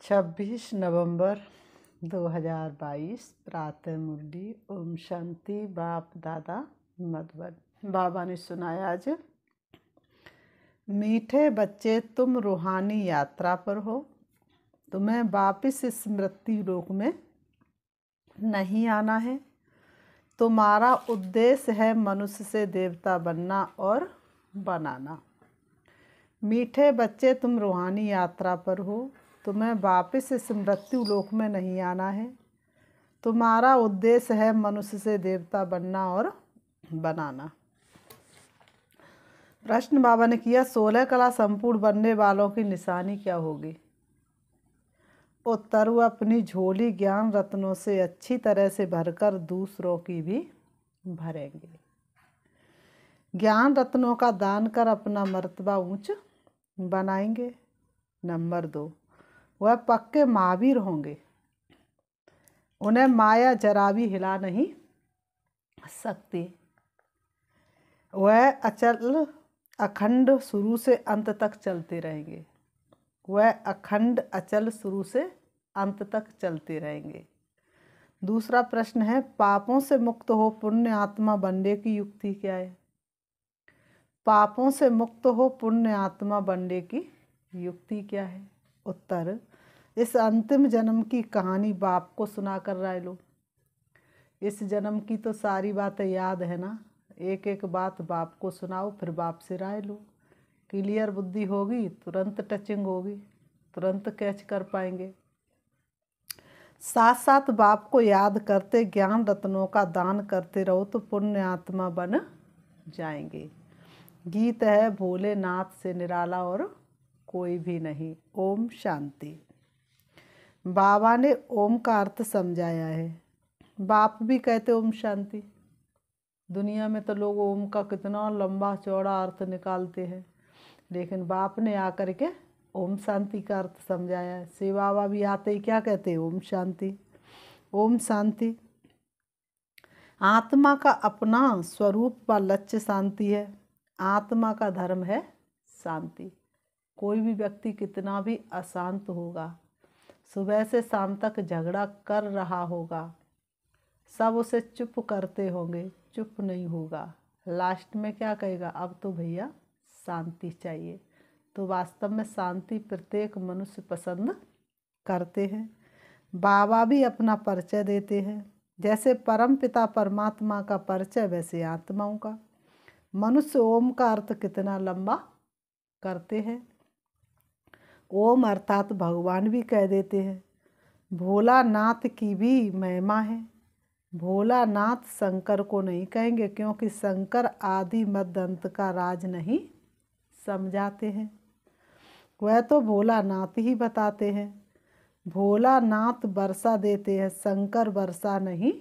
26 नवंबर 2022 प्रातः मुरली। ओम शांति। बाप दादा मधुबन। बाबा ने सुनाया आज, मीठे बच्चे तुम रूहानी यात्रा पर हो। तुम्हें वापिस इस मृत्यु लोक में नहीं आना है। तुम्हारा उद्देश्य है मनुष्य से देवता बनना और बनाना। मीठे बच्चे तुम रूहानी यात्रा पर हो। तुम्हें वापिस इस मृत्यु लोक में नहीं आना है। तुम्हारा उद्देश्य है मनुष्य से देवता बनना और बनाना। प्रश्न बाबा ने किया, 16 कला संपूर्ण बनने वालों की निशानी क्या होगी? उत्तर, वो अपनी झोली ज्ञान रत्नों से अच्छी तरह से भरकर दूसरों की भी भरेंगे। ज्ञान रत्नों का दान कर अपना मर्तबा ऊंच बनाएंगे। नंबर 2, वह पक्के महावीर होंगे। उन्हें माया जरा भी हिला नहीं सकती। वह अचल अखंड शुरू से अंत तक चलते रहेंगे। वह अखंड अचल शुरू से अंत तक चलते रहेंगे। दूसरा प्रश्न है, पापों से मुक्त हो पुण्य आत्मा बनने की युक्ति क्या है? पापों से मुक्त हो पुण्य आत्मा बनने की युक्ति क्या है? उत्तर, इस अंतिम जन्म की कहानी बाप को सुना कर राय लो। इस जन्म की तो सारी बातें याद है ना। एक एक बात बाप को सुनाओ, फिर बाप से राय लो। क्लियर बुद्धि होगी, तुरंत टचिंग होगी, तुरंत कैच कर पाएंगे। साथ साथ बाप को याद करते ज्ञान रत्नों का दान करते रहो तो पुण्य आत्मा बन जाएंगे। गीत है, भोलेनाथ से निराला और कोई भी नहीं। ओम शांति। बाबा ने ओम का अर्थ समझाया है। बाप भी कहते ओम शांति। दुनिया में तो लोग ओम का कितना लंबा चौड़ा अर्थ निकालते हैं, लेकिन बाप ने आकर के ओम शांति का अर्थ समझाया है। शिव बाबा भी आते ही क्या कहते हैं? ओम शांति। ओम शांति। आत्मा का अपना स्वरूप व लक्ष्य शांति है। आत्मा का धर्म है शांति। कोई भी व्यक्ति कितना भी अशांत होगा, सुबह से शाम तक झगड़ा कर रहा होगा, सब उसे चुप करते होंगे, चुप नहीं होगा। लास्ट में क्या कहेगा? अब तो भैया शांति चाहिए। तो वास्तव में शांति प्रत्येक मनुष्य पसंद करते हैं। बाबा भी अपना परिचय देते हैं। जैसे परम पिता परमात्मा का परिचय, वैसे आत्माओं का। मनुष्य ओम का अर्थ कितना लंबा करते हैं। ओम अर्थात भगवान भी कह देते हैं। भोलानाथ की भी महिमा है। भोलानाथ शंकर को नहीं कहेंगे, क्योंकि शंकर आदि मध्य अंत का राज नहीं समझाते हैं। वह तो भोलानाथ ही बताते हैं। भोलानाथ वर्षा देते हैं, शंकर वर्षा नहीं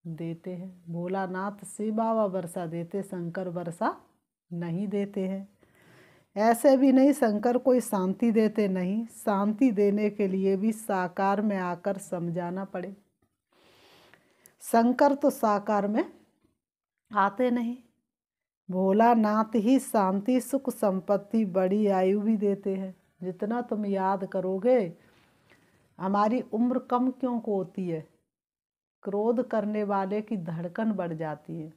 देते हैं। भोलानाथ शिव बाबा वर्षा देते, शंकर वर्षा नहीं देते हैं। ऐसे भी नहीं शंकर कोई शांति देते नहीं। शांति देने के लिए भी साकार में आकर समझाना पड़े। शंकर तो साकार में आते नहीं। भोलानाथ ही शांति सुख संपत्ति बड़ी आयु भी देते हैं। जितना तुम याद करोगे, हमारी उम्र कम क्यों को होती है? क्रोध करने वाले की धड़कन बढ़ जाती है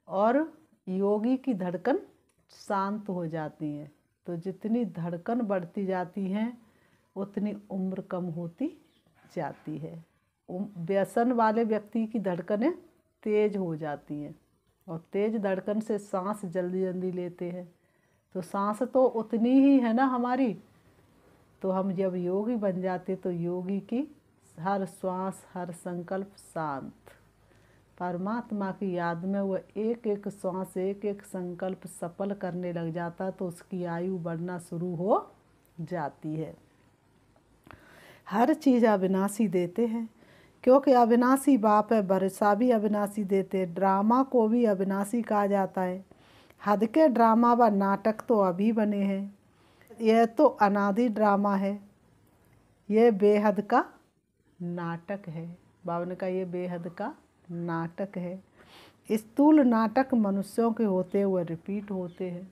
और योगी की धड़कन शांत हो जाती है। तो जितनी धड़कन बढ़ती जाती है उतनी उम्र कम होती जाती है। व्यसन वाले व्यक्ति की धड़कनें तेज हो जाती हैं और तेज धड़कन से सांस जल्दी जल्दी लेते हैं। तो सांस तो उतनी ही है ना हमारी। तो हम जब योगी बन जाते तो योगी की हर श्वास हर संकल्प शांत। परमात्मा की याद में वह एक एक श्वास एक एक संकल्प सफल करने लग जाता तो उसकी आयु बढ़ना शुरू हो जाती है। हर चीज़ अविनाशी देते हैं, क्योंकि अविनाशी बाप है। वर्षा भी अविनाशी देते हैं। ड्रामा को भी अविनाशी कहा जाता है। हद के ड्रामा व नाटक तो अभी बने हैं। यह तो अनादि ड्रामा है, यह बेहद का नाटक है। बाबा ने कहा यह बेहद का नाटक है। स्थूल नाटक मनुष्यों के होते हुए रिपीट होते हैं।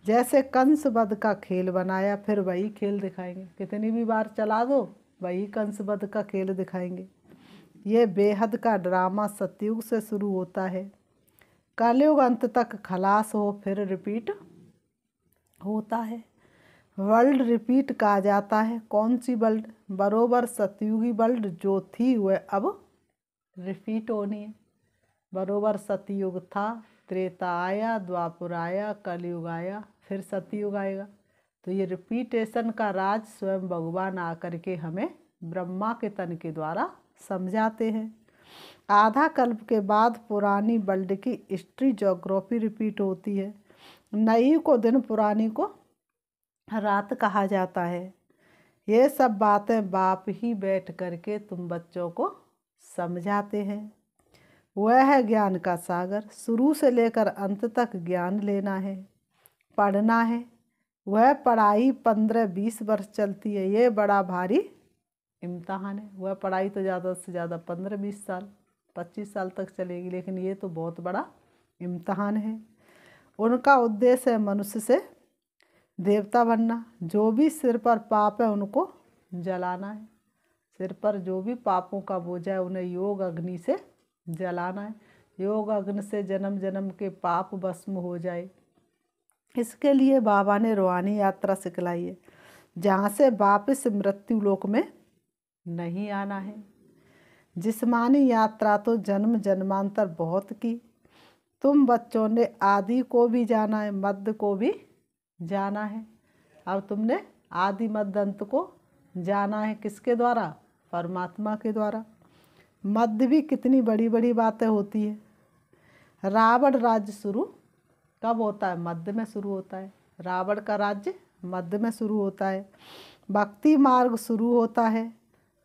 जैसे कंस वध का खेल बनाया, फिर वही खेल दिखाएंगे। कितनी भी बार चला दो वही कंस वध का खेल दिखाएंगे। ये बेहद का ड्रामा सतयुग से शुरू होता है, कलयुग अंत तक खलास हो, फिर रिपीट होता है। वर्ल्ड रिपीट कहा जाता है। कौन सी वर्ल्ड? बरोबर सतयुगी वर्ल्ड जो थी वह अब रिपीट होनी है। बरोबर सतयुग था, त्रेता आया, द्वापर आया, कलयुग आया, फिर सतयुग आएगा। तो ये रिपीटेशन का राज स्वयं भगवान आकर के हमें ब्रह्मा के तन के द्वारा समझाते हैं। आधा कल्प के बाद पुरानी वर्ल्ड की हिस्ट्री ज्योग्राफी रिपीट होती है। नई को दिन, पुरानी को रात कहा जाता है। ये सब बातें बाप ही बैठ करके तुम बच्चों को समझाते हैं। वह है ज्ञान का सागर, शुरू से लेकर अंत तक ज्ञान लेना है, पढ़ना है। वह पढ़ाई 15-20 वर्ष चलती है, ये बड़ा भारी इम्तहान है। वह पढ़ाई तो ज़्यादा से ज़्यादा 15-20 साल 25 साल तक चलेगी, लेकिन ये तो बहुत बड़ा इम्तहान है। उनका उद्देश्य है मनुष्य से देवता बनना। जो भी सिर पर पाप है उनको जलाना है। सिर पर जो भी पापों का बोझ है उन्हें योग अग्नि से जलाना है। योग अग्नि से जन्म जन्म के पाप भस्म हो जाए, इसके लिए बाबा ने रूहानी यात्रा सिखलाई है, जहाँ से वापस मृत्यु लोक में नहीं आना है। जिस्मानी यात्रा तो जन्म जन्मांतर बहुत की। तुम बच्चों ने आदि को भी जाना है, मध्य को भी जाना है। अब तुमने आदि मध्य अंत को जाना है। किसके द्वारा? परमात्मा के द्वारा। मध्य भी कितनी बड़ी बड़ी बातें होती है। रावण राज्य शुरू कब होता है? मध्य में शुरू होता है। रावण का राज्य मध्य में शुरू होता है। भक्ति मार्ग शुरू होता है।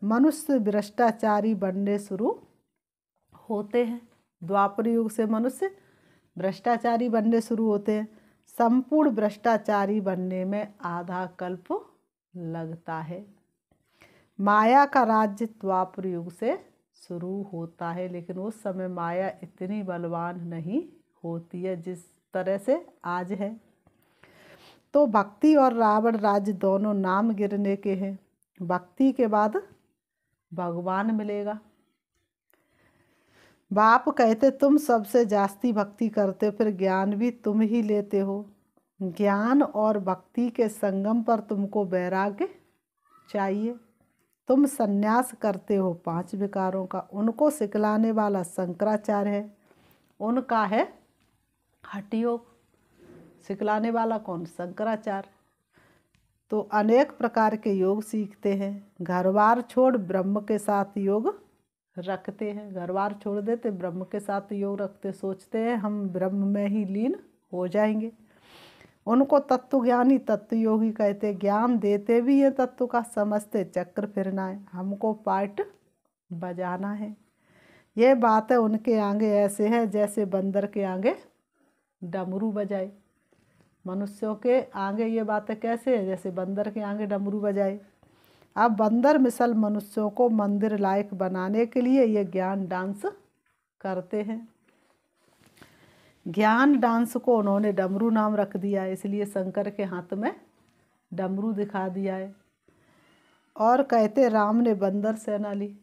मनुष्य भ्रष्टाचारी बनने शुरू होते हैं। द्वापर युग से मनुष्य भ्रष्टाचारी बनने शुरू होते हैं। संपूर्ण भ्रष्टाचारी बनने में आधा कल्प लगता है। माया का राज्य द्वापर युग से शुरू होता है, लेकिन उस समय माया इतनी बलवान नहीं होती है जिस तरह से आज है। तो भक्ति और रावण राज्य दोनों नाम गिरने के हैं। भक्ति के बाद भगवान मिलेगा। बाप कहते तुम सबसे जास्ती भक्ति करते हो, फिर ज्ञान भी तुम ही लेते हो। ज्ञान और भक्ति के संगम पर तुमको वैराग्य चाहिए। तुम संन्यास करते हो 5 विकारों का, उनको सिखलाने वाला शंकराचार्य है। उनका है हठ योग। सिखलाने वाला कौन? शंकराचार्य। तो अनेक प्रकार के योग सीखते हैं। घर बार छोड़ ब्रह्म के साथ योग रखते हैं। घर बार छोड़ देते, ब्रह्म के साथ योग रखते, सोचते हैं हम ब्रह्म में ही लीन हो जाएंगे। उनको तत्वज्ञानी तत्व योगी कहते। ज्ञान देते भी हैं तत्व का, समझते चक्र फिरना है, हमको पार्ट बजाना है। ये बातें उनके आगे ऐसे है जैसे बंदर के आगे डमरू बजाए। मनुष्यों के आगे ये बातें कैसे है? जैसे बंदर के आगे डमरू बजाए। अब बंदर मिसल मनुष्यों को मंदिर लायक बनाने के लिए ये ज्ञान डांस करते हैं। ज्ञान डांस को उन्होंने डमरू नाम रख दिया है, इसलिए शंकर के हाथ में डमरू दिखा दिया है। और कहते राम ने बंदर सेना ली।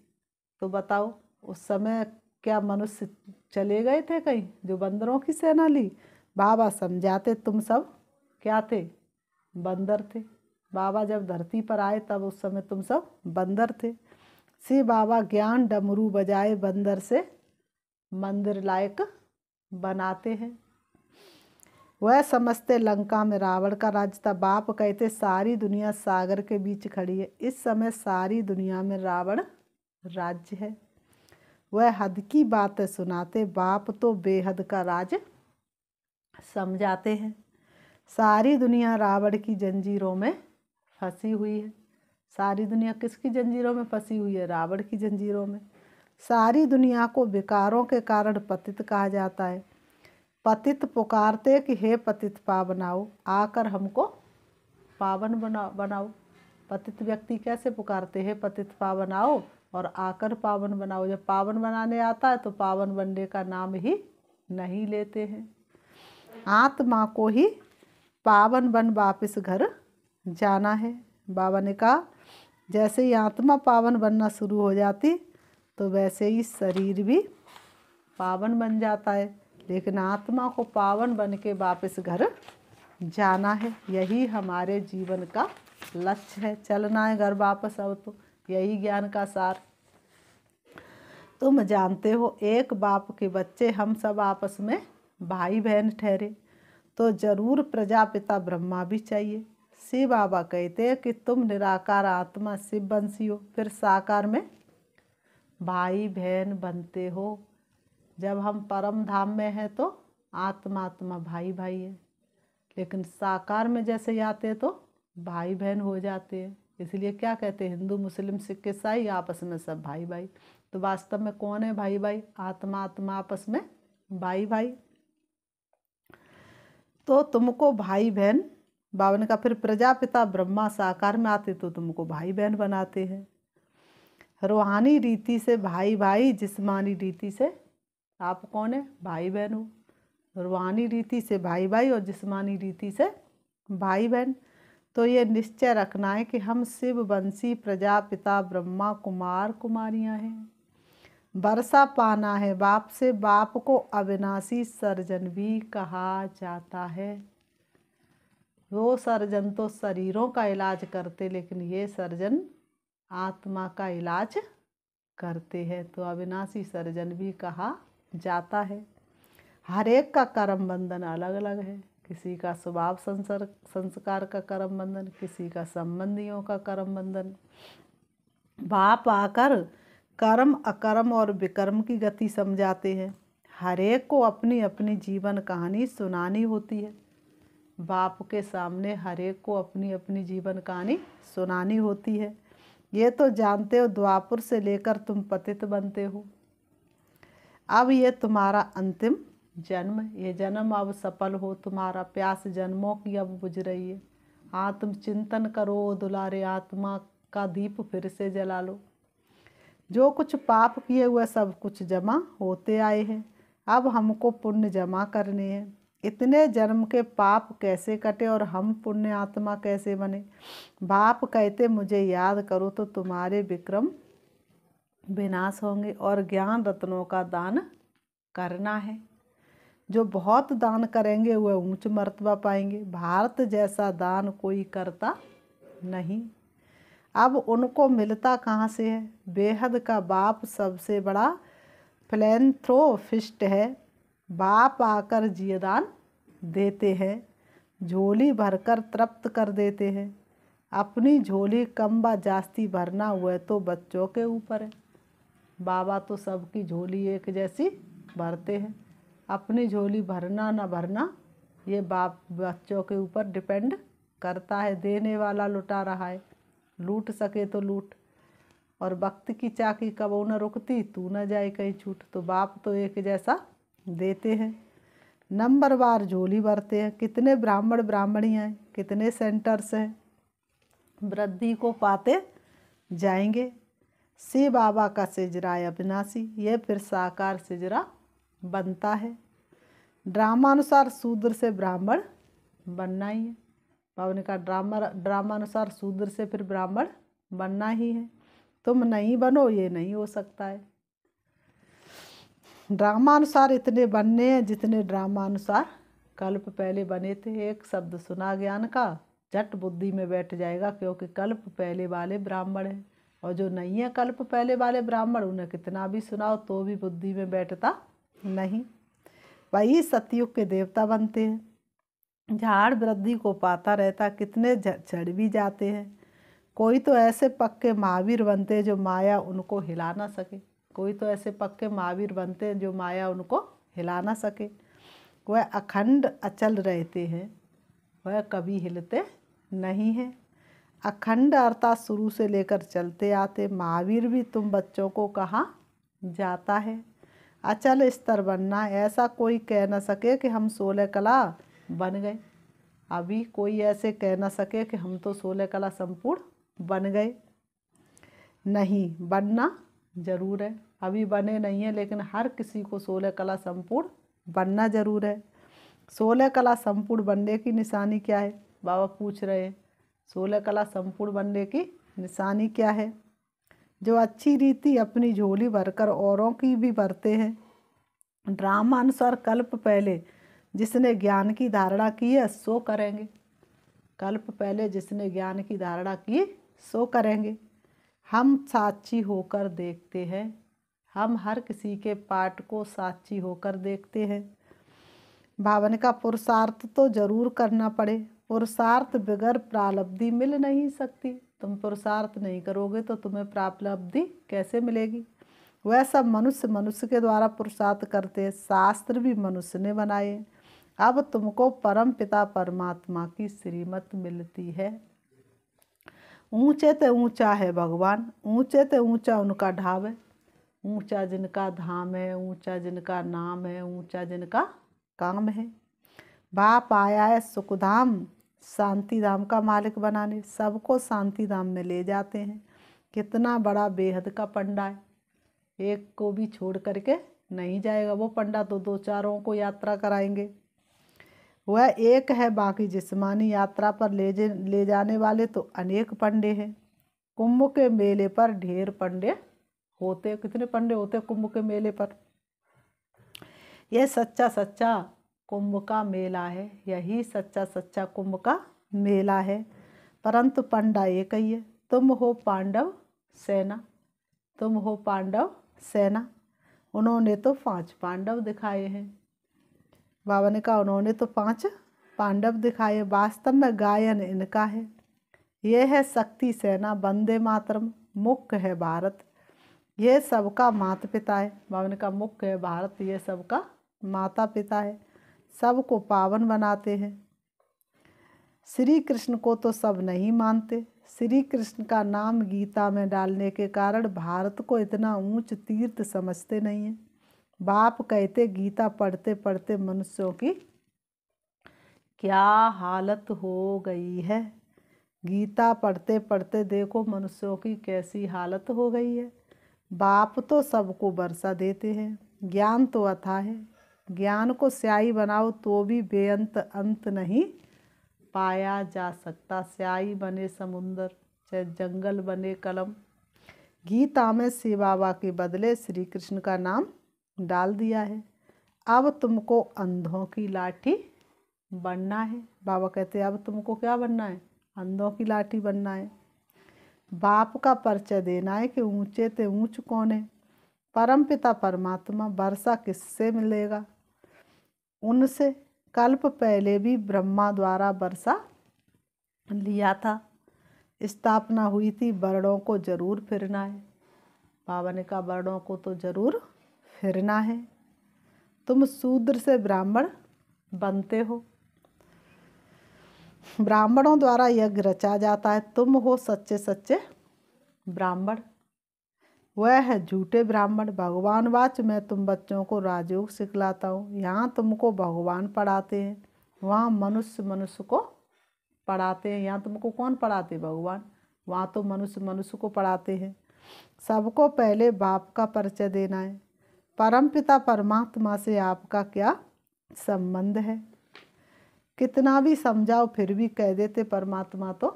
तो बताओ उस समय क्या मनुष्य चले गए थे कहीं जो बंदरों की सेना ली? बाबा समझाते तुम सब क्या थे? बंदर थे। बाबा जब धरती पर आए तब उस समय तुम सब बंदर थे। श्री बाबा ज्ञान डमरू बजाए बंदर से मंदिर लायक बनाते हैं। वह समझते लंका में रावण का राज्य था। बाप कहते सारी दुनिया सागर के बीच खड़ी है, इस समय सारी दुनिया में रावण राज्य है। वह हद की बातें सुनाते। बाप तो बेहद का राज समझाते हैं। सारी दुनिया रावण की जंजीरों में फंसी हुई है। सारी दुनिया किसकी जंजीरों में फंसी हुई है? रावण की जंजीरों में। सारी दुनिया को विकारों के कारण पतित कहा जाता है। पतित पुकारते कि हे पतित पावनाओ, आकर हमको पावन बनाओ। पतित व्यक्ति कैसे पुकारते? हे पतित पावनाओ, और आकर पावन बनाओ। जब पावन बनाने आता है तो पावन बनने का नाम ही नहीं लेते हैं। आत्मा को ही पावन बन वापस घर जाना है। बाबा ने कहा जैसे ही आत्मा पावन बनना शुरू हो जाती तो वैसे ही शरीर भी पावन बन जाता है, लेकिन आत्मा को पावन बन के वापस घर जाना है। यही हमारे जीवन का लक्ष्य है, चलना है घर वापस। अब तो यही ज्ञान का सार। तुम जानते हो एक बाप के बच्चे हम सब आपस में भाई बहन ठहरे तो जरूर प्रजापिता ब्रह्मा भी चाहिए। शिव बाबा कहते हैं कि तुम निराकार आत्मा शिव वंशी हो, फिर साकार में भाई बहन बनते हो। जब हम परम धाम में हैं तो आत्मा आत्मा भाई भाई है, लेकिन साकार में जैसे आते तो भाई बहन हो जाते हैं। इसलिए क्या कहते हैं, हिंदू मुस्लिम सिख ईसाई आपस में सब भाई भाई। तो वास्तव में कौन है भाई भाई? आत्मा आत्मा आपस में भाई भाई। तो तुमको भाई बहन, बाबा ने कहा फिर प्रजापिता ब्रह्मा साकार में आते तो तुमको भाई बहन बनाते हैं। रूहानी रीति से भाई भाई, जिस्मानी रीति से आप कौन है? भाई बहन हो। रूहानी रीति से भाई भाई और जिस्मानी रीति से भाई बहन। तो ये निश्चय रखना है कि हम शिव वंशी प्रजापिता ब्रह्मा कुमार कुमारियां हैं। वर्षा पाना है बाप से, बाप को अविनाशी सर्जन भी कहा जाता है। वो सर्जन तो शरीरों का इलाज करते, लेकिन ये सर्जन आत्मा का इलाज करते हैं, तो अविनाशी सर्जन भी कहा जाता है। हर एक का कर्म बंधन अलग अलग है। किसी का स्वभाव संस्कार का कर्म बंधन, किसी का संबंधियों का कर्म बंधन। बाप आकर कर्म अकर्म और विकर्म की गति समझाते हैं। हर एक को अपनी अपनी जीवन कहानी सुनानी होती है। बाप के सामने हर एक को अपनी अपनी जीवन कहानी सुनानी होती है। ये तो जानते हो द्वापुर से लेकर तुम पतित बनते हो। अब ये तुम्हारा अंतिम जन्म, ये जन्म अब सफल हो तुम्हारा। प्यास जन्मों की अब बुझ रही है। आत्म चिंतन करो, दुलारे आत्मा का दीप फिर से जला लो। जो कुछ पाप किए हुए सब कुछ जमा होते आए हैं, अब हमको पुण्य जमा करने हैं। इतने जन्म के पाप कैसे कटे और हम पुण्य आत्मा कैसे बने? बाप कहते मुझे याद करो तो तुम्हारे विक्रम विनाश होंगे और ज्ञान रत्नों का दान करना है। जो बहुत दान करेंगे वह ऊंच मर्तबा पाएंगे। भारत जैसा दान कोई करता नहीं। अब उनको मिलता कहाँ से है? बेहद का बाप सबसे बड़ा फिलैंथ्रोपिस्ट है। बाप आकर जीवदान देते हैं, झोली भरकर तृप्त कर देते हैं। अपनी झोली कम व जास्ती भरना हुआ तो बच्चों के ऊपर है। बाबा तो सबकी झोली एक जैसी भरते हैं। अपनी झोली भरना न भरना ये बाप बच्चों के ऊपर डिपेंड करता है। देने वाला लुटा रहा है, लूट सके तो लूट। और वक्त की चाकी कब न रुकती, तू न जाए कहीं छूट। तो बाप तो एक जैसा देते हैं, नंबरवार झोली भरते हैं। कितने ब्राह्मण ब्राह्मणियाँ हैं, कितने सेंटर्स हैं, वृद्धि को पाते जाएंगे। शिव बाबा का सिजरा अविनाशी, ये फिर साकार सिजरा बनता है। ड्रामानुसार शूद्र से ब्राह्मण बनना ही है। बाबा ने कहा ड्रामानुसार शूद्र से फिर ब्राह्मण बनना ही है। तुम नहीं बनो ये नहीं हो सकता है। ड्रामानुसार इतने बनने हैं जितने ड्रामानुसार कल्प पहले बने थे। एक शब्द सुना ज्ञान का झट बुद्धि में बैठ जाएगा, क्योंकि कल्प पहले वाले ब्राह्मण हैं। और जो नहीं है कल्प पहले वाले ब्राह्मण, उन्हें कितना भी सुनाओ तो भी बुद्धि में बैठता नहीं। वही सतयुग के देवता बनते हैं। झाड़ वृद्धि को पाता रहता, कितने झड़ भी जाते हैं। कोई तो ऐसे पक्के महावीर बनते हैं जो माया उनको हिला ना सके। कोई तो ऐसे पक्के महावीर बनते हैं जो माया उनको हिला ना सके। वह अखंड अचल रहते हैं, वह कभी हिलते नहीं हैं। अखंड अर्थात शुरू से लेकर चलते आते। महावीर भी तुम बच्चों को कहा जाता है। अचल स्तर बनना, ऐसा कोई कह न सके कि हम 16 कला बन गए। अभी कोई ऐसे कह न सके कि हम तो 16 कला संपूर्ण बन गए। नहीं, बनना जरूर है। अभी बने नहीं है, लेकिन हर किसी को 16 कला संपूर्ण बनना जरूर है। 16 कला संपूर्ण बनने की निशानी क्या है? बाबा पूछ रहे हैं 16 कला संपूर्ण बनने की निशानी क्या है? जो अच्छी रीति अपनी झोली भरकर औरों की भी भरते हैं। ड्रामा अनुसार कल्प पहले जिसने ज्ञान की धारणा की है सो करेंगे। कल्प पहले जिसने ज्ञान की धारणा की सो करेंगे। हम साक्षी होकर देखते हैं। हम हर किसी के पाठ को साक्षी होकर देखते हैं। भावन का पुरुषार्थ तो जरूर करना पड़े। पुरुषार्थ बगैर प्रालब्धि मिल नहीं सकती। तुम पुरुषार्थ नहीं करोगे तो तुम्हें प्रालब्धि कैसे मिलेगी? वह सब मनुष्य मनुष्य के द्वारा पुरुषार्थ करते हैं। शास्त्र भी मनुष्य ने बनाए। अब तुमको परम पिता परमात्मा की श्रीमत मिलती है। ऊंचे ते ऊंचा है भगवान, ऊंचे ते ऊंचा उनका ढाब है। ऊंचा जिनका धाम है, ऊंचा जिनका नाम है, ऊंचा जिनका काम है। बाप आया है सुखधाम शांति धाम का मालिक बनाने। सबको शांति धाम में ले जाते हैं। कितना बड़ा बेहद का पंडा है, एक को भी छोड़ करके नहीं जाएगा। वो पंडा तो दो चारों को यात्रा कराएंगे। वह एक है, बाकी जिस्मानी यात्रा पर ले जाने वाले तो अनेक पंडे हैं। कुंभ के मेले पर ढेर पंडे होते। कितने पंडे होते कुंभ के मेले पर? यह सच्चा सच्चा कुंभ का मेला है। यही सच्चा सच्चा कुंभ का मेला है। परंतु पंडा एक ही है। तुम हो पांडव सेना, तुम हो पांडव सेना। उन्होंने तो 5 पांडव दिखाए हैं। बाबा ने कहा उन्होंने तो 5 पांडव दिखाए। वास्तव में गायन इनका है। यह है शक्ति सेना, वंदे मातरम। मुख्य है भारत, यह सबका माता पिता है। बाबा ने कहा मुख्य है भारत, यह सबका माता पिता है। सबको पावन बनाते हैं। श्री कृष्ण को तो सब नहीं मानते। श्री कृष्ण का नाम गीता में डालने के कारण भारत को इतना ऊंच तीर्थ समझते नहीं हैं। बाप कहते गीता पढ़ते पढ़ते मनुष्यों की क्या हालत हो गई है। गीता पढ़ते पढ़ते देखो मनुष्यों की कैसी हालत हो गई है। बाप तो सबको वर्षा देते हैं। ज्ञान तो अथाह है। ज्ञान को स्याही बनाओ तो भी बेअंत अंत नहीं पाया जा सकता। स्याही बने समुंदर, चाहे जंगल बने कलम। गीता में शिव बाबा के बदले श्री कृष्ण का नाम डाल दिया है। अब तुमको अंधों की लाठी बनना है। बाबा कहते हैं अब तुमको क्या बनना है? अंधों की लाठी बनना है। बाप का परिचय देना है कि ऊंचे ते ऊंच कौन है? परम पिता परमात्मा। वर्षा किससे मिलेगा? उनसे। कल्प पहले भी ब्रह्मा द्वारा वर्षा लिया था। स्थापना हुई थी। वर्णों को जरूर फिरना है। बाबा ने कहा वर्णों को तो जरूर फिरना है। तुम शूद्र से ब्राह्मण बनते हो। ब्राह्मणों द्वारा यज्ञ रचा जाता है। तुम हो सच्चे सच्चे ब्राह्मण। वह है झूठे ब्राह्मण। भगवान वाच मैं तुम बच्चों को राजयोग सिखलाता हूँ। यहाँ तुमको भगवान पढ़ाते हैं, वहाँ मनुष्य मनुष्य को पढ़ाते हैं। यहाँ तुमको कौन पढ़ाते? भगवान। वहाँ तो मनुष्य मनुष्य को पढ़ाते हैं। सबको पहले बाप का परिचय देना है। परमपिता परमात्मा से आपका क्या संबंध है? कितना भी समझाओ फिर भी कह देते परमात्मा तो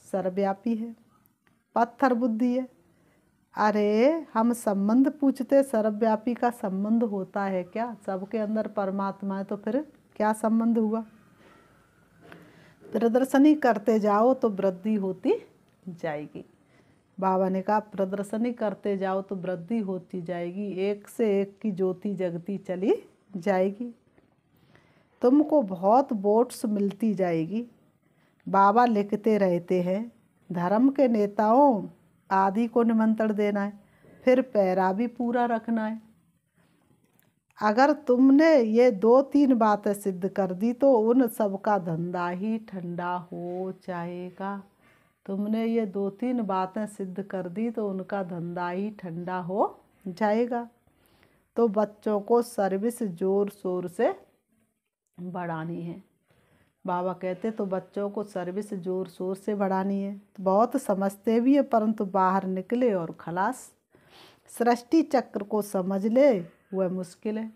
सर्वव्यापी है, पत्थर बुद्धि है। अरे हम संबंध पूछते, सर्वव्यापी का संबंध होता है क्या? सबके अंदर परमात्मा है तो फिर क्या संबंध हुआ? प्रदर्शनी करते जाओ तो वृद्धि होती जाएगी। बाबा ने कहा प्रदर्शनी करते जाओ तो वृद्धि होती जाएगी। एक से एक की ज्योति जगती चली जाएगी। तुमको बहुत वोट्स मिलती जाएगी। बाबा लिखते रहते हैं धर्म के नेताओं आदि को निमंत्रण देना है, फिर पैरा भी पूरा रखना है। अगर तुमने ये 2-3 बातें सिद्ध कर दी तो उन सबका धंधा ही ठंडा हो जाएगा। तुमने ये 2-3 बातें सिद्ध कर दी तो उनका धंधा ही ठंडा हो जाएगा। तो बच्चों को सर्विस जोर शोर से बढ़ानी है। बाबा कहते तो बच्चों को सर्विस जोर शोर से बढ़ानी है। तो बहुत समझते भी है परंतु बाहर निकले और खलास। सृष्टि चक्र को समझ ले वह मुश्किल है।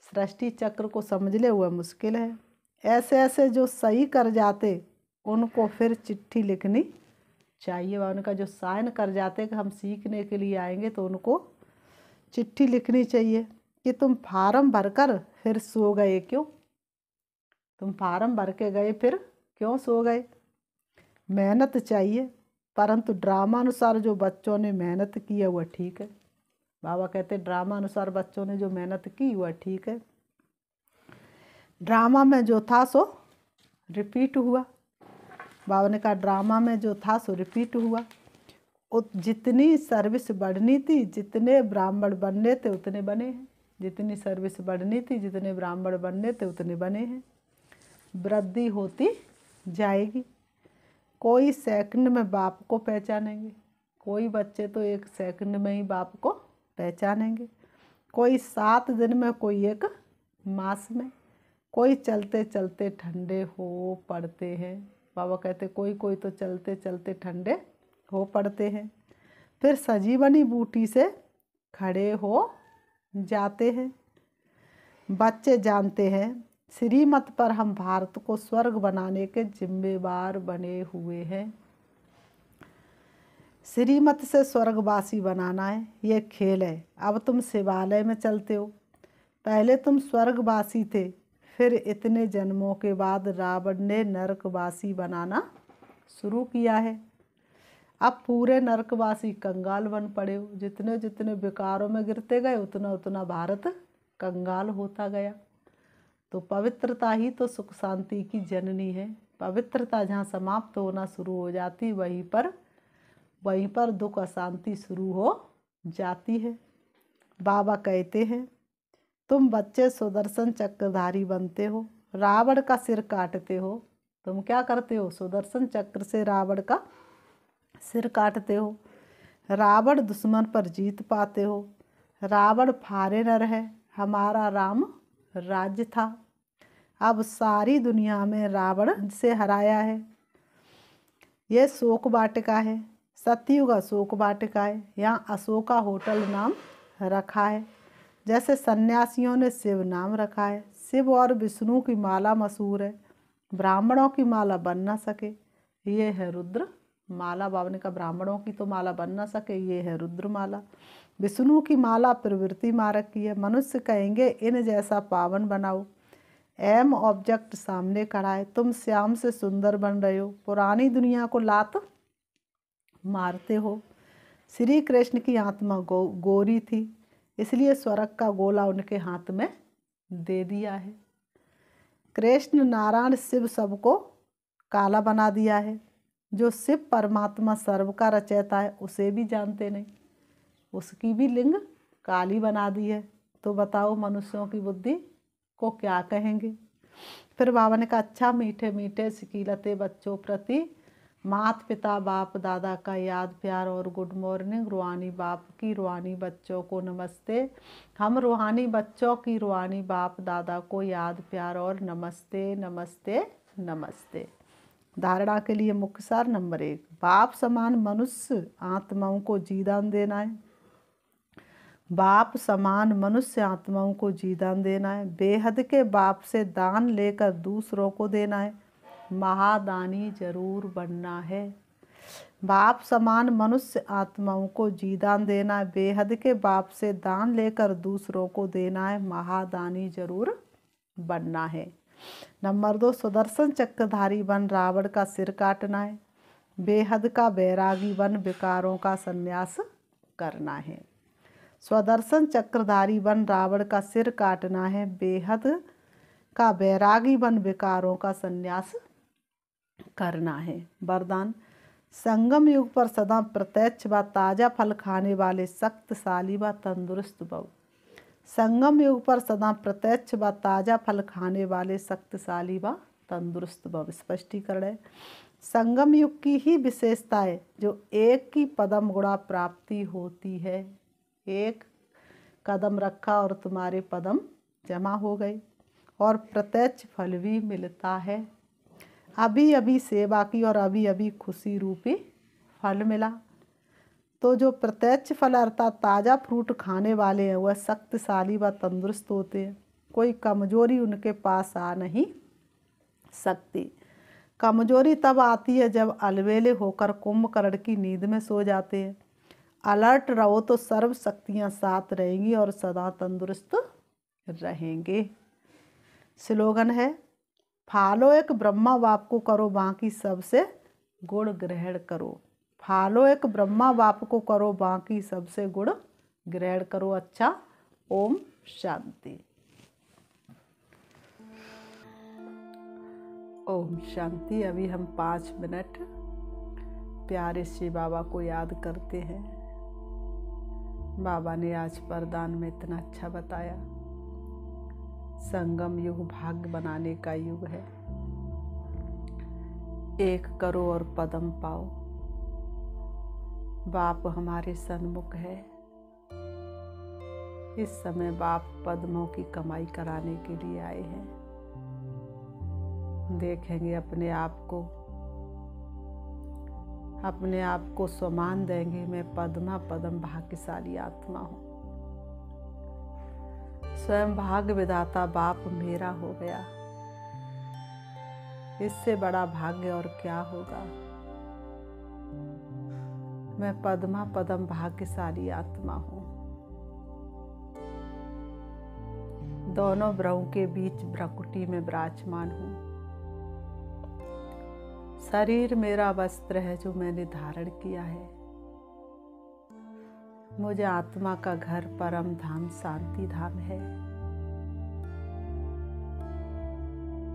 सृष्टि चक्र को समझ ले हुआ मुश्किल है। ऐसे ऐसे जो सही कर जाते उनको फिर चिट्ठी लिखनी चाहिए। वह उनका जो साइन कर जाते कि हम सीखने के लिए आएंगे तो उनको चिट्ठी लिखनी चाहिए कि तुम फार्म भरकर फिर सो गए क्यों? तुम फार्म भर के गए फिर क्यों सो गए? मेहनत चाहिए, परंतु ड्रामा अनुसार जो बच्चों ने मेहनत की है वह ठीक है। बाबा कहते ड्रामा अनुसार बच्चों ने जो मेहनत की वह ठीक है। ड्रामा में जो था सो रिपीट हुआ। बाबा ने कहा ड्रामा में जो था सो रिपीट हुआ। जितनी सर्विस बढ़नी थी, जितने ब्राह्मण बनने थे उतने बने हैं। जितनी सर्विस बढ़नी थी, जितने ब्राह्मण बनने थे उतने बने हैं। वृद्धि होती जाएगी। कोई सेकंड में बाप को पहचानेंगे, कोई बच्चे तो 1 सेकंड में ही बाप को पहचानेंगे, कोई 7 दिन में, कोई 1 मास में, कोई चलते चलते ठंडे हो पड़ते हैं। बाबा कहते कोई कोई तो चलते चलते ठंडे हो पड़ते हैं, फिर सजीवनी बूटी से खड़े हो जाते हैं। बच्चे जानते हैं श्रीमत पर हम भारत को स्वर्ग बनाने के जिम्मेवार बने हुए हैं। श्रीमत से स्वर्गवासी बनाना है, ये खेल है। अब तुम शिवालय में चलते हो, पहले तुम स्वर्गवासी थे, फिर इतने जन्मों के बाद रावण ने नरकवासी बनाना शुरू किया है। अब पूरे नरकवासी कंगाल बन पड़े हो। जितने जितने विकारों में गिरते गए उतना उतना भारत कंगाल होता गया। तो पवित्रता ही तो सुख शांति की जननी है। पवित्रता जहाँ समाप्त होना शुरू हो जाती वहीं पर दुख अशांति शुरू हो जाती है। बाबा कहते हैं तुम बच्चे सुदर्शन चक्रधारी बनते हो, रावण का सिर काटते हो। तुम क्या करते हो? सुदर्शन चक्र से रावण का सिर काटते हो। रावण दुश्मन पर जीत पाते हो। रावण फारे न रहे, हमारा राम राज्य था। अब सारी दुनिया में रावण से हराया है। ये शोक वाटिका है, सतयुग अशोक वाटिका है। यहाँ अशोका होटल नाम रखा है। जैसे सन्यासियों ने शिव नाम रखा है। शिव और विष्णु की माला मशहूर है, ब्राह्मणों की माला बन ना सके, ये है रुद्र माला। बाबा ने कहा ब्राह्मणों की तो माला बन ना सके, ये है रुद्र माला। विष्णु की माला प्रवृत्ति मारक की है। मनुष्य कहेंगे इन जैसा पावन बनाओ। एम ऑब्जेक्ट सामने खड़ा है, तुम श्याम से सुंदर बन रहे हो, पुरानी दुनिया को लात मारते हो। श्री कृष्ण की आत्मा गोरी थी, इसलिए स्वर्ग का गोला उनके हाथ में दे दिया है। कृष्ण नारायण शिव सबको काला बना दिया है। जो शिव परमात्मा सर्व का रचयिता है उसे भी जानते नहीं, उसकी भी लिंग काली बना दी है। तो बताओ मनुष्यों की बुद्धि को क्या कहेंगे? फिर बाबा ने कहा अच्छा मीठे मीठे सिकीलते बच्चों प्रति माता पिता बाप दादा का याद प्यार और गुड मॉर्निंग। रूहानी बाप की रूहानी बच्चों को नमस्ते। हम रूहानी बच्चों की रूहानी बाप दादा को याद प्यार और नमस्ते नमस्ते नमस्ते। धारणा के लिए मुख्य सार नंबर 1, बाप समान मनुष्य आत्माओं को जीदान देना है। बाप समान मनुष्य आत्माओं को जीदान देना है। बेहद के बाप से दान लेकर दूसरों को देना है। महादानी जरूर बनना है। बाप समान मनुष्य आत्माओं को जीदान देना है। बेहद के बाप से दान लेकर दूसरों को देना है। महादानी जरूर बनना है। नंबर 2, सुदर्शन चक्रधारी बन रावण का सिर काटना है। बेहद का बैरागी बन विकारों का संन्यास करना है। सुदर्शन चक्रधारी बन रावण का सिर काटना है। बेहद का बैरागी बन विकारों का संन्यास करना है। वरदान, संगम युग पर सदा प्रत्यक्ष व ताजा फल खाने वाले शक्तिशाली व तंदुरुस्त भव। संगम युग पर सदा प्रत्यक्ष व ताजा फल खाने वाले शक्तिशाली व तंदुरुस्त भव। स्पष्टीकरण है, संगम युग की ही विशेषता है जो एक की पदम गुणा प्राप्ति होती है। एक कदम रखा और तुम्हारे पदम जमा हो गए और प्रत्यक्ष फल भी मिलता है। अभी अभी सेवा की और अभी अभी खुशी रूपी फल मिला। तो जो प्रत्यक्ष फल अर्थात ताज़ा फ्रूट खाने वाले हैं वह शक्तिशाली व तंदुरुस्त होते हैं। कोई कमजोरी उनके पास आ नहीं सकती। कमजोरी तब आती है जब अलबेले होकर कुंभकर्ण की नींद में सो जाते हैं। अलर्ट रहो तो सर्व शक्तियाँ साथ रहेंगी और सदा तंदुरुस्त रहेंगे। स्लोगन है, फालो एक ब्रह्मा बाप को करो, बाकी सबसे गुण ग्रहण करो। फालो एक ब्रह्मा बाप को करो, बाकी सबसे गुण ग्रहण करो। अच्छा, ओम शांति। ओम शांति। अभी हम 5 मिनट प्यारे से बाबा को याद करते हैं। बाबा ने आज वरदान में इतना अच्छा बताया। संगम युग भाग्य बनाने का युग है। एक करो और पदम पाओ। बाप हमारे सन्मुख है। इस समय बाप पद्मों की कमाई कराने के लिए आए हैं। देखेंगे अपने आप को सम्मान देंगे। मैं पद्मा पद्म भाग्यशाली आत्मा हूँ। स्वयं भाग्य विधाता बाप मेरा हो गया। इससे बड़ा भाग्य और क्या होगा। मैं पद्मा पद्म भाग्यशाली आत्मा हूँ। दोनों भ्रुओं के बीच भ्रकुटी में विराजमान हूँ। शरीर मेरा वस्त्र है जो मैंने धारण किया है। मुझे आत्मा का घर परम धाम शांति धाम है,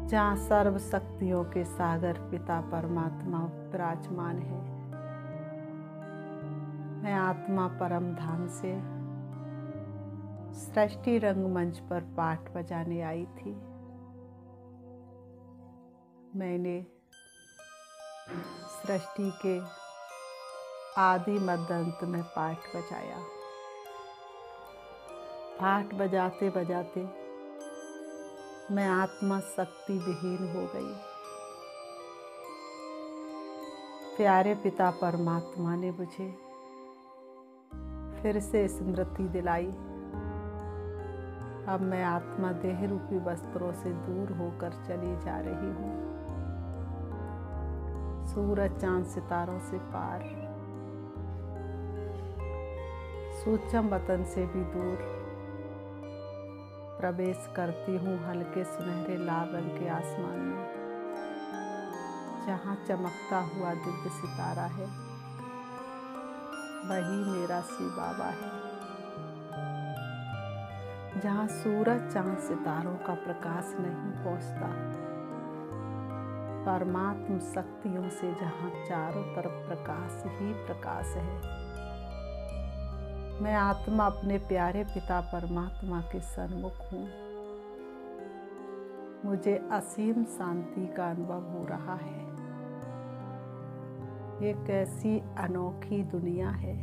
जहाँ सर्व शक्तियों के सागर पिता परमात्मा विराजमान है। मैं आत्मा परम धाम से सृष्टि रंगमंच पर पाठ बजाने आई थी। मैंने सृष्टि के आदि मध्य अंत में पाठ बजाया। पाठ बजाते बजाते मैं आत्मा शक्ति विहीन हो गई। प्यारे पिता परमात्मा ने मुझे फिर से स्मृति दिलाई। अब मैं आत्मा देह रूपी वस्त्रों से दूर होकर चली जा रही हूँ, सूरज चांद सितारों से पार, सूक्ष्म वतन से भी दूर प्रवेश करती हूँ हल्के सुनहरे लाल रंग के आसमान में, जहाँ चमकता हुआ दिव्य सितारा है, वही मेरा शिव बाबा है। जहाँ सूरज चांद सितारों का प्रकाश नहीं पहुँचता, परमात्म शक्तियों से जहाँ चारों तरफ प्रकाश ही प्रकाश है। मैं आत्मा अपने प्यारे पिता परमात्मा के सन्मुख हूँ। मुझे असीम शांति का अनुभव हो रहा है। ये कैसी अनोखी दुनिया है,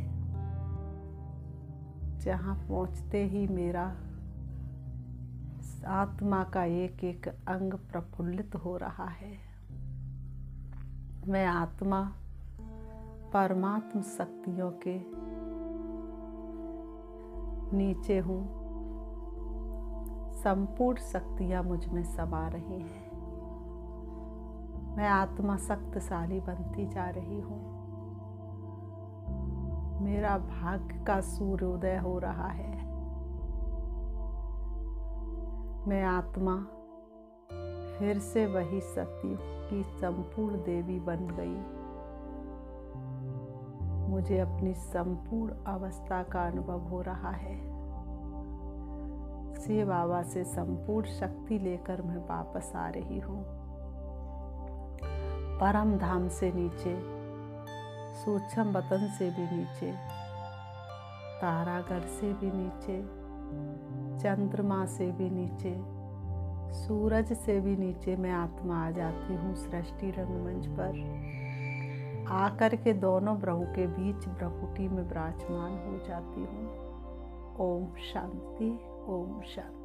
जहाँ पहुँचते ही मेरा आत्मा का एक एक अंग प्रफुल्लित हो रहा है। मैं आत्मा परमात्म शक्तियों के नीचे हूँ। संपूर्ण शक्तियाँ मुझ में समा रही हैं। मैं आत्मा शक्तिशाली बनती जा रही हूँ। मेरा भाग्य का सूर्योदय हो रहा है। मैं आत्मा फिर से वही शक्ति की संपूर्ण देवी बन गई। मुझे अपनी संपूर्ण अवस्था का अनुभव हो रहा है। शिव बाबा से संपूर्ण शक्ति लेकर मैं वापस आ रही हूँ। परम धाम से नीचे, सूक्ष्म वतन से भी नीचे, तारागढ़ से भी नीचे, चंद्रमा से भी नीचे, सूरज से भी नीचे मैं आत्मा आ जाती हूँ सृष्टि रंगमंच पर। आकर के दोनों भ्रुओं के बीच भ्रकुटी में विराजमान हो जाती हूँ। ओम शांति, ओम शांति।